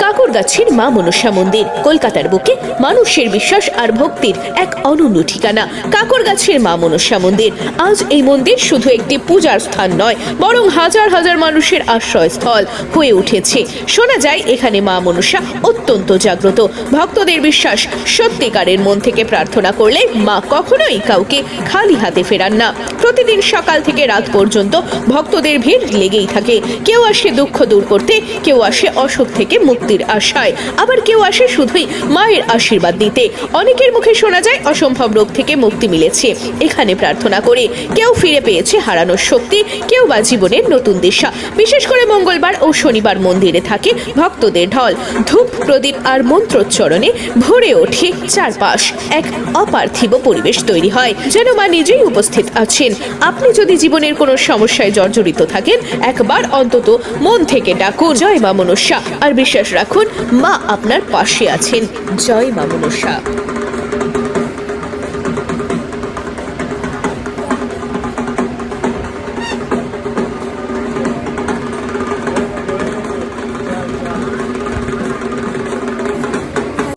কাকরগাছির মা মনসা মন্দির কলকাতার বুকে মানুষের বিশ্বাস আর ভক্তির এক অনন্য ঠিকানা। কাকরগাছির মা মনসা মন্দির। আজ এই মন্দির শুধু একটি পূজার স্থান নয়, বরং হাজার হাজার মানুষের আশ্রয়স্থল হয়ে উঠেছে। শোনা যায় এখানে মা মনসা অত্যন্ত জাগ্রত। ভক্তদের বিশ্বাস, সত্যিকারের মন থেকে প্রার্থনা করলে মা কখনোই কাউকে খালি হাতে ফেরান না। প্রতিদিন সকাল থেকে রাত পর্যন্ত ভক্তদের ভিড় লেগেই থাকে। কেউ আসে দুঃখ দূর করতে, কেউ আসে অসুখ থেকে মুক্তির আশায়, আবার কেউ আসে শুধুই মায়ের আশীর্বাদ দিতে। অনেকের মুখে শোনা যায় অসম্ভব রোগ থেকে মুক্তি মিলেছে এখানে প্রার্থনা করে। কেউ ফিরে পেয়েছে হারানোর শক্তি, কেউ বা জীবনের নতুন দিশা। বিশেষ করে মঙ্গলবার ও শনিবার মন্দিরে থাকে ভক্তদের ঢল। ধূপ, প্রদীপ আর মন্ত্রোচ্চারণে ভরে ওঠে চারপাশ। এক অপার্থিব পরিবেশ তৈরি হয়, যেন মা নিজেই উপস্থিত আছেন। আপনি যদি জীবনের কোনো সমস্যায় জর্জরিত থাকেন, একবার অন্তত মন থেকে ডাকুন জয় মা মনসা, আর বিশ্বাস রাখুন মা আপনার পাশে আছেন। জয় মা মনসা।